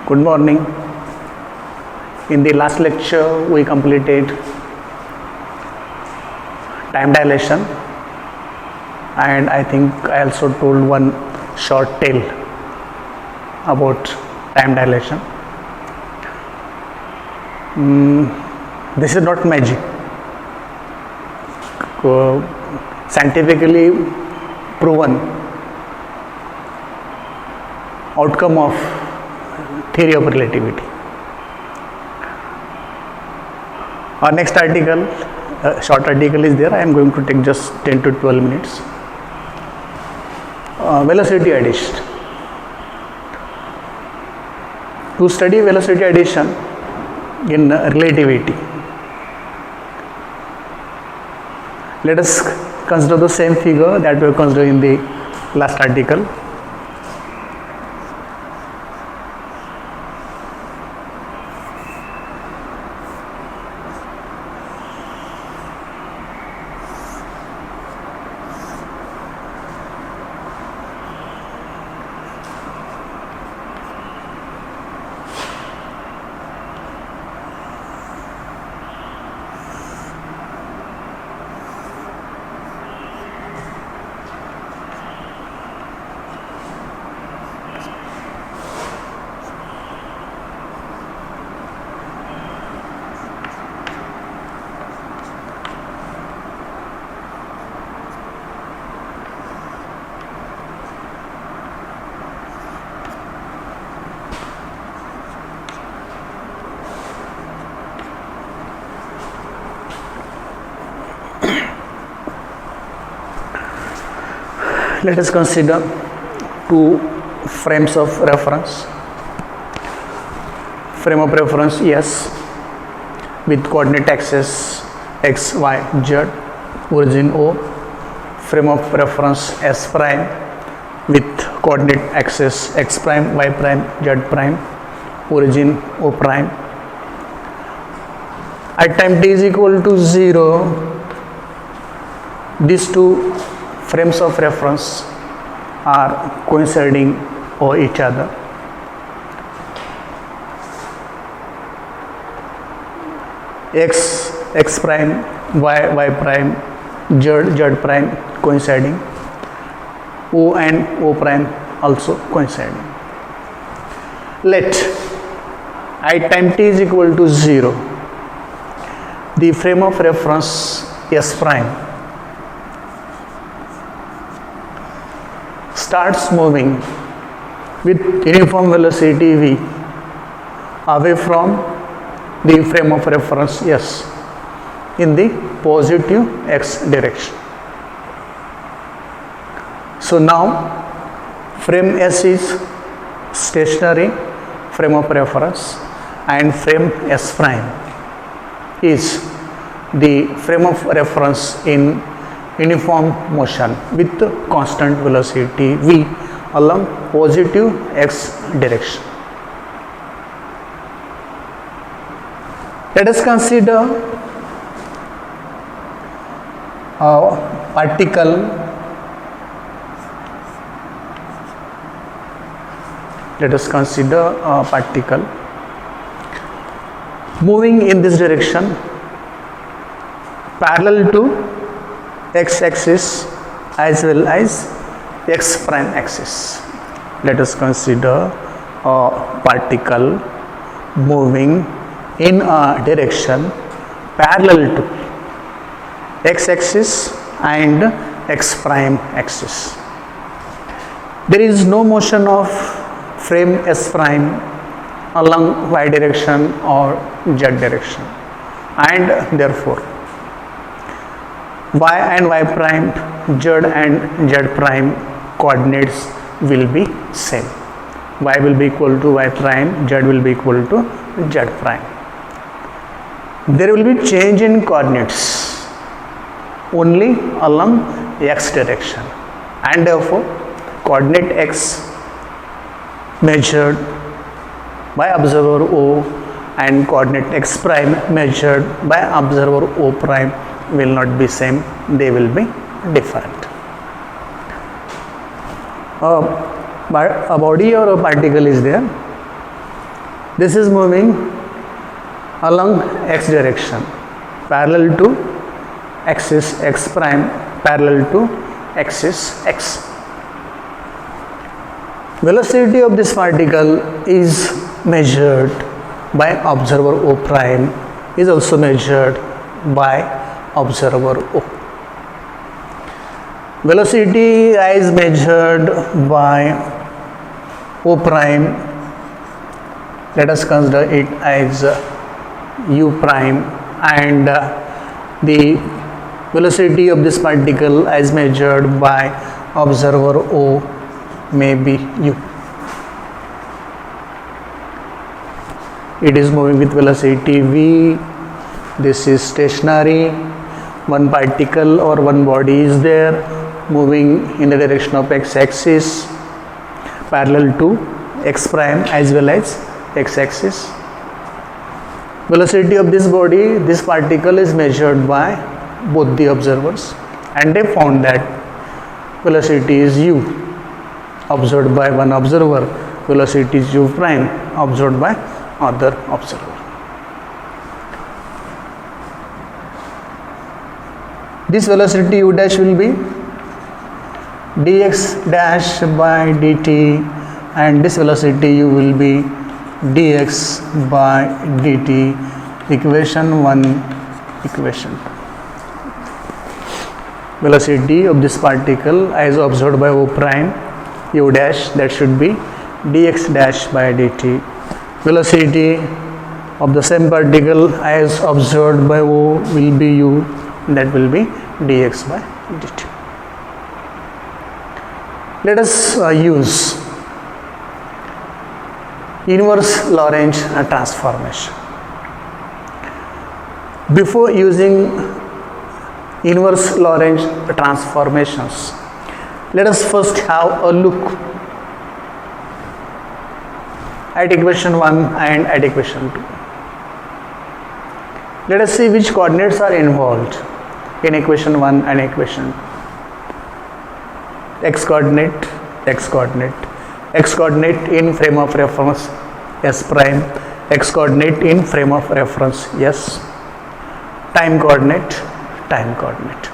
Good morning. In the last lecture, we completed time dilation, and I think I also told one short tale about time dilation. This is not magic. Scientifically proven outcome of theory of relativity. Our next article, short article is there. I am going to take just 10 to 12 minutes. Velocity addition. To study velocity addition in relativity, let us consider the same figure that we have considered in the last article. Let us consider two frames of reference. Frame of reference S with coordinate axis x, y, z, origin O. Frame of reference S prime with coordinate axis x prime, y prime, z prime, origin O prime. At time t is equal to 0, these two frames of reference are coinciding with each other. X prime, y prime, z prime coinciding, O and O prime also coinciding. Let at time t is equal to 0, the frame of reference S prime starts moving with uniform velocity v away from the frame of reference S in the positive x direction. So now frame S is stationary frame of reference and frame S prime is the frame of reference in uniform motion with constant velocity v along positive x direction. Let us consider a particle. Let us consider a particle moving in this direction parallel to x-axis as well as x prime axis. Let us consider a particle moving in a direction parallel to x-axis and x prime axis. There is no motion of frame S prime along y direction or z direction, and therefore y and y prime, z and z prime coordinates will be same. Y will be equal to y prime, z will be equal to z prime. There will be change in coordinates only along x direction, and therefore coordinate x measured by observer O and coordinate x prime measured by observer O prime will not be same, they will be different. A body or a particle is there This is moving along x direction, parallel to axis x prime, parallel to axis x. Velocity of this particle is measured by observer O prime, is also measured by observer O. Velocity is measured by O prime. Let us consider it as u prime, and the velocity of this particle as measured by observer O may be u. It is moving with velocity v. This is stationary. One particle or one body is there moving in the direction of x-axis, parallel to x prime as well as x-axis. Velocity of this body, this particle, is measured by both the observers, and they found that velocity is u observed by one observer, velocity is u prime observed by other observer. This velocity u dash will be dx dash by dt, and this velocity u will be dx by dt. Equation 1, equation 2. Velocity of this particle as observed by O prime, u dash, that should be dx dash by dt. Velocity of the same particle as observed by O will be u, that will be dx by dt. Let us use inverse Lorentz transformation. Before using inverse Lorentz transformations, let us first have a look at equation 1 and at equation 2. Let us see which coordinates are involved in equation 1 and equation 2. X coordinate, x coordinate, x coordinate in frame of reference s prime, x coordinate in frame of reference s, time coordinate, time coordinate.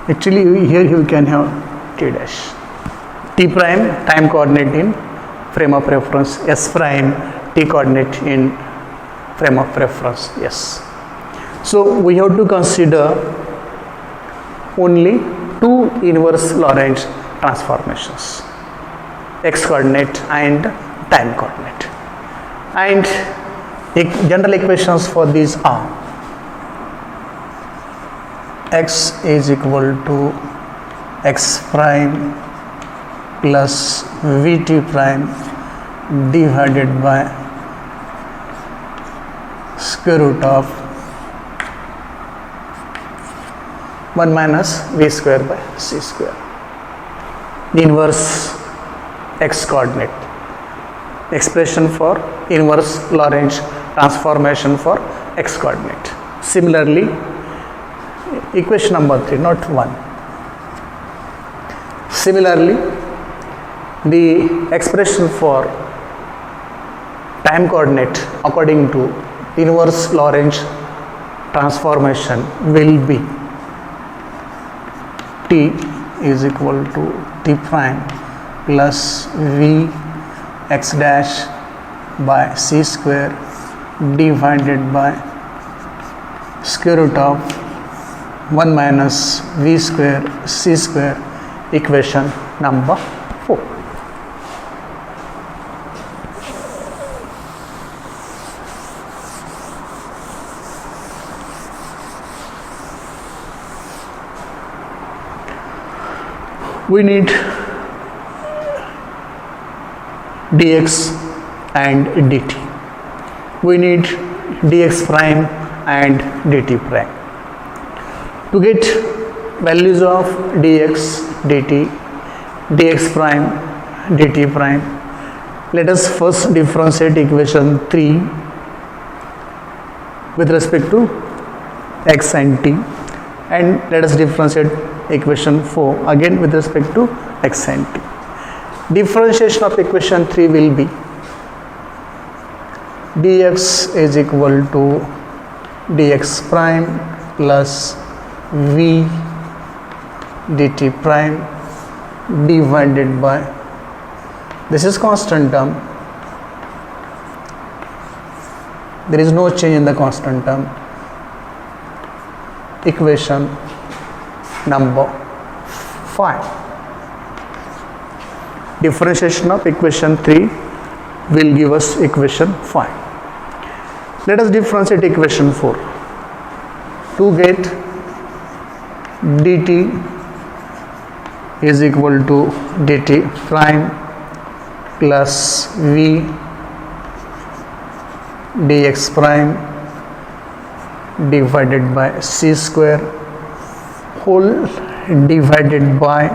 Actually here you can have t dash, t prime, time coordinate in frame of reference s prime, t coordinate in frame of reference s. So we have to consider only two inverse Lorentz transformations, x coordinate and time coordinate, and general equations for these are x is equal to x prime plus vt prime divided by square root of 1 minus v square by c square. The inverse x coordinate, expression for inverse Lorentz transformation for x coordinate. Similarly, equation number 3, not 1. Similarly, the expression for time coordinate according to inverse Lorentz transformation will be t is equal to t prime plus v x dash by c square divided by square root of 1 minus v square c square. Equation number 4. We need dx and dt. We need dx prime and dt prime. To get values of dx, dt, dx prime, dt prime, let us first differentiate equation 3 with respect to x and t, and let us differentiate equation 4 again with respect to x and t. Differentiation of equation 3 will be dx is equal to dx prime plus v dt prime divided by, this is constant term, there is no change in the constant term, equation number 5. Differentiation of equation 3 will give us equation 5. Let us differentiate equation 4. To get dt is equal to dt prime plus v dx prime divided by c square whole divided by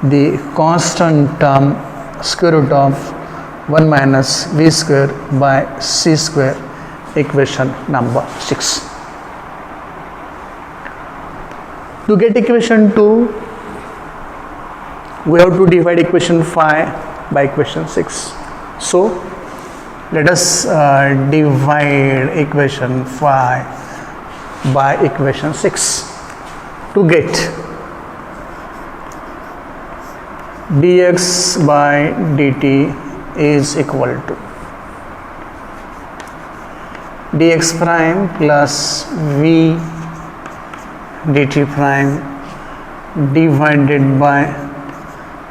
the constant term square root of 1 minus v square by c square, equation number 6. To get equation 2, we have to divide equation 5 by equation 6. So let us divide equation 5 by equation 6 to get dx by dt is equal to dx prime plus v dt prime divided by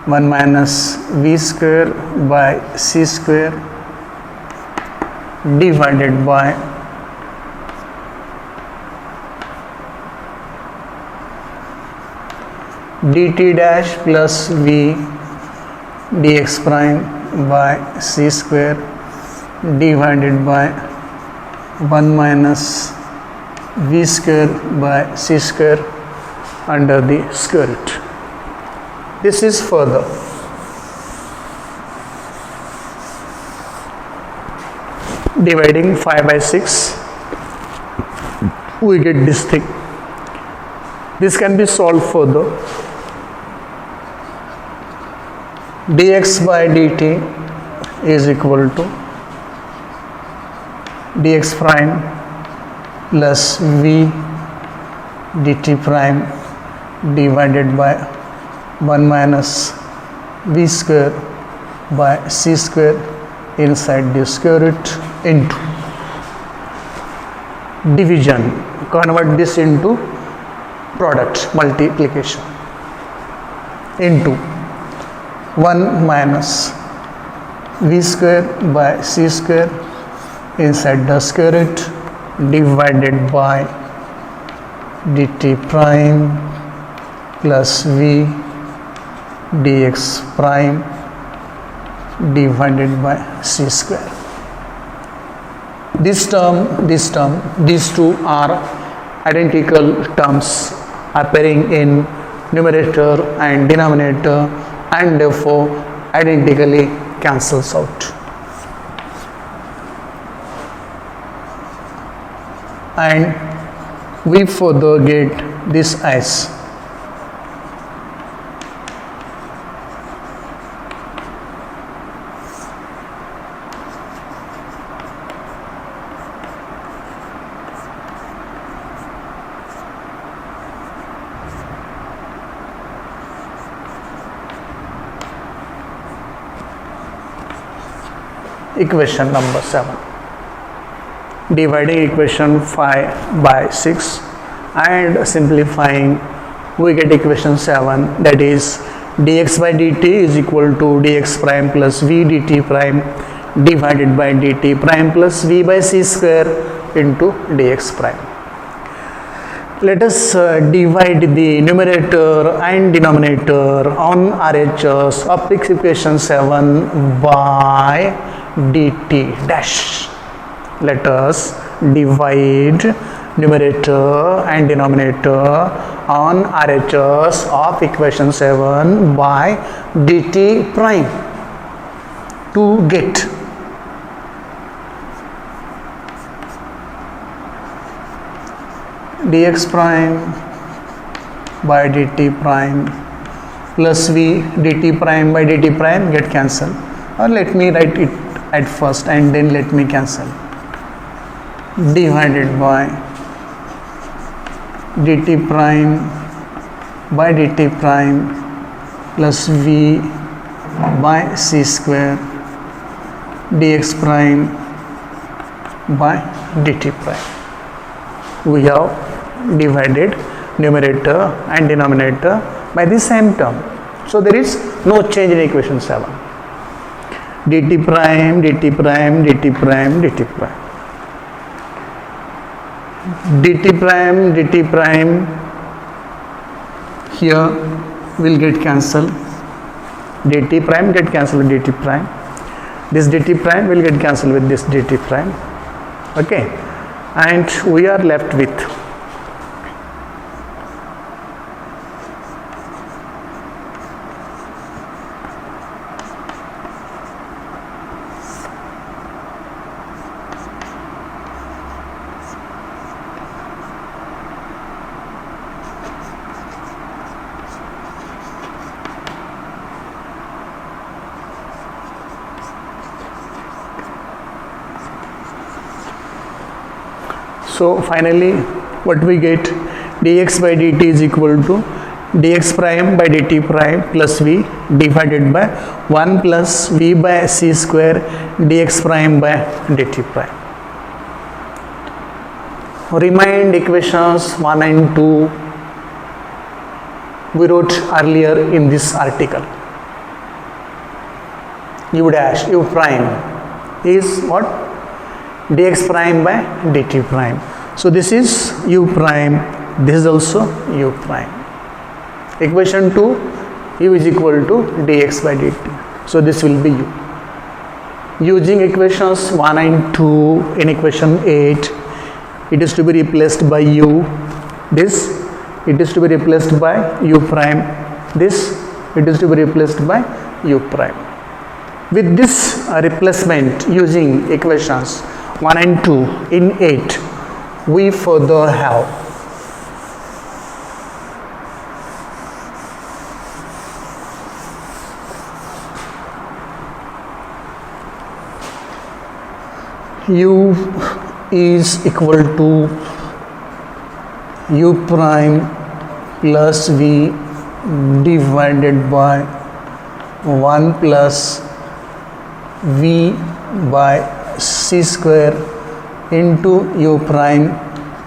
1 minus v square by c square divided by dt dash plus v dx prime by c square divided by 1 minus v square by c square under the square root. This is further dividing 5 by 6, we get this thing. This can be solved further. Dx by dt is equal to dx prime plus v dt prime divided by 1 minus v square by c square inside the square root into division, convert this into product multiplication, into 1 minus v square by c square inside the square root divided by dt prime plus v dx prime divided by c square. This term, these two are identical terms appearing in numerator and denominator, and therefore identically cancels out. And we further get this as equation number 7. Dividing equation 5 by 6 and simplifying, we get equation 7, that is dx by dt is equal to dx prime plus v dt prime divided by dt prime plus v by c square into dx prime. Let us divide the numerator and denominator on RHS of this equation 7 by dt dash. Let us divide numerator and denominator on RHS of equation 7 by dt prime to get dx prime by dt prime plus v dt prime by dt prime get cancelled. or let me write it at first and then let me cancel. Divided by dt prime by dt prime plus v by c square dx prime by dt prime. We have divided numerator and denominator by the same term, so there is no change in equation 7. dt prime dt prime dt prime dt prime dt prime here will get cancelled. Dt prime get cancelled with dt prime. This dt prime will get cancelled with this dt prime. Okay, and we are left with so finally what we get, dx by dt is equal to dx prime by dt prime plus v divided by 1 plus v by c square dx prime by dt prime. Remind equations 1 and 2 we wrote earlier in this article. U dash u prime is what? Dx prime by dt prime. So this is u prime, this is also u prime. Equation 2, u is equal to dx by dt. So this will be u. Using equations 1 and 2 in equation 8, it is to be replaced by u. This it is to be replaced by u prime. This it is to be replaced by u prime. With this replacement using equations 1 and 2 in 8, we further have u is equal to u prime plus v divided by 1 plus v by c square into u prime,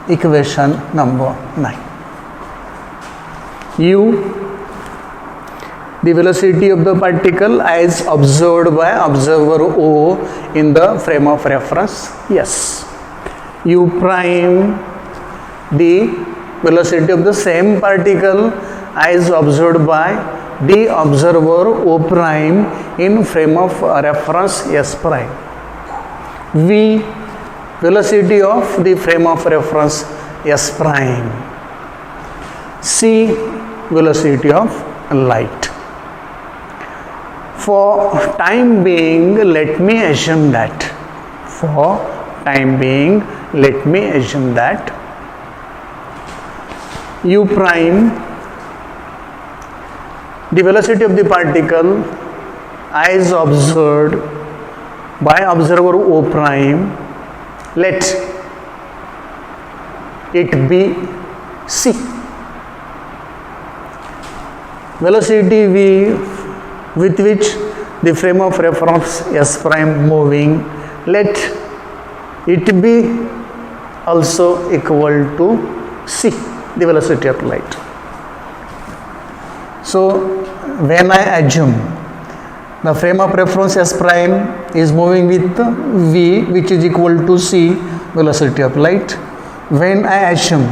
equation number 9. U, the velocity of the particle as observed by observer O in the frame of reference S. U prime, the velocity of the same particle as observed by the observer O prime in frame of reference S prime. V, velocity of the frame of reference S prime. C, velocity of light. For time being, let me assume that u prime, the velocity of the particle as observed by observer O prime, let it be c. Velocity v with which the frame of reference S prime moving, let it be also equal to c, the velocity of light. So when I assume the frame of reference S prime is moving with v which is equal to c, velocity of light, when I assume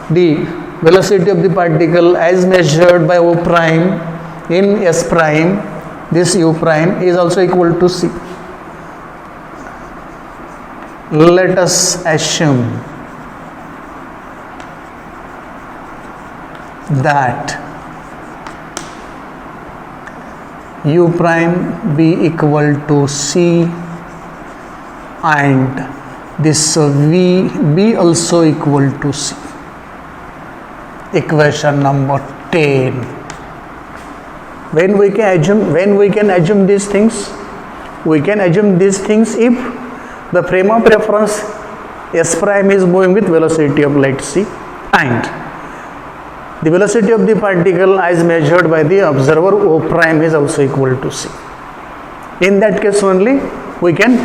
the velocity of the particle as measured by O prime in S prime, this u prime is also equal to c. Let us assume that u prime be equal to c and this v be also equal to c. Equation number 10. When we can assume these things? We can assume these things if the frame of reference S prime is moving with velocity of light c, and the velocity of the particle as measured by the observer O prime is also equal to c. In that case only we can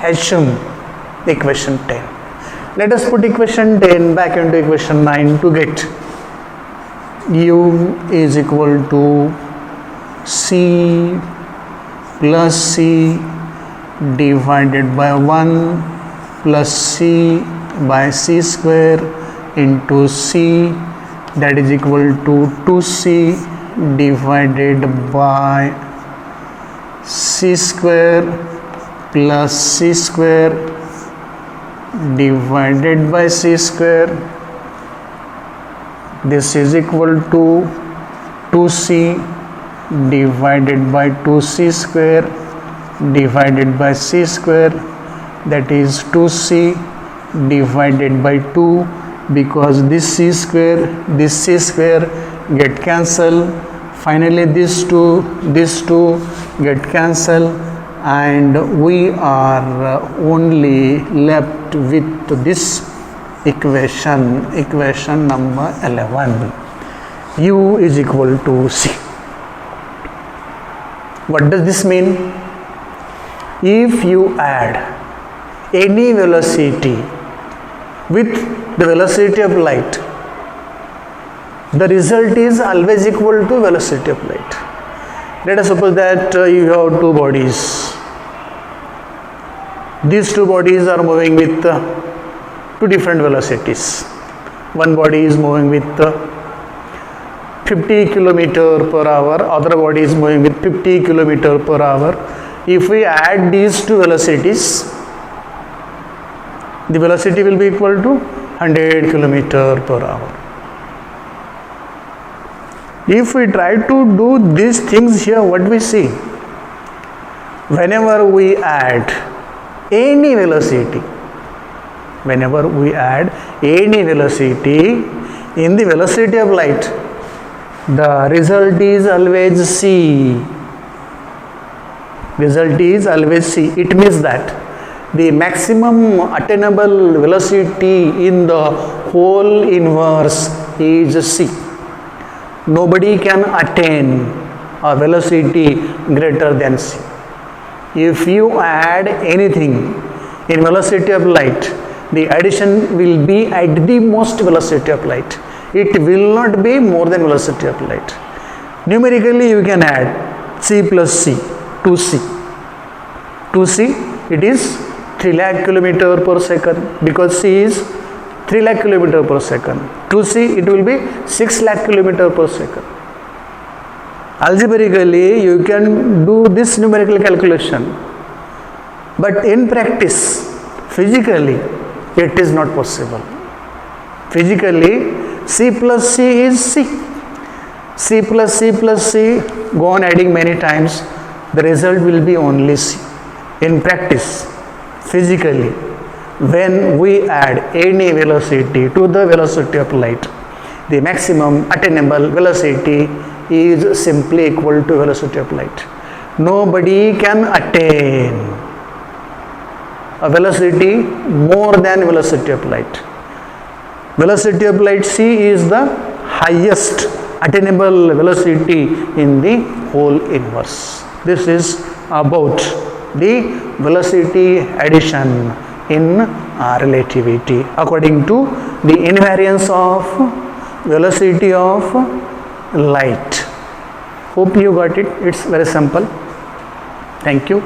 assume equation 10. Let us put equation 10 back into equation 9 to get u is equal to c plus c divided by 1 plus c by c square into c, that is equal to 2c divided by c square plus c square divided by c square. This is equal to 2c divided by 2c square divided by c square, that is 2c divided by 2, because this c square get cancelled. Finally this two get cancelled, and we are only left with this equation number 11. U is equal to c. What does this mean? If you add any velocity with the velocity of light, the result is always equal to velocity of light. Let us suppose that you have two bodies. These two bodies are moving with two different velocities. One body is moving with 50 km per hour, other body is moving with 50 km per hour. If we add these two velocities, the velocity will be equal to 100 km per hour. If we try to do these things here, what we see? Whenever we add any velocity in the velocity of light, the result is always c. It means that the maximum attainable velocity in the whole inverse is c. Nobody can attain a velocity greater than c. If you add anything in velocity of light, the addition will be at the most velocity of light. It will not be more than velocity of light. Numerically you can add c plus c, 2c. It is 3 lakh km per second, because c is 3 lakh km per second. 2c, it will be 6 lakh km per second. Algebraically you can do this numerical calculation, but in practice, physically, it is not possible. Physically, c plus c is c. C plus c plus c, go on adding many times, the result will be only c. In practice, physically, when we add any velocity to the velocity of light, the maximum attainable velocity is simply equal to velocity of light. Nobody can attain a velocity more than velocity of light. Velocity of light c is the highest attainable velocity in the whole inverse. This is about the velocity addition in relativity according to the invariance of velocity of light. Hope you got it. It's very simple. Thank you.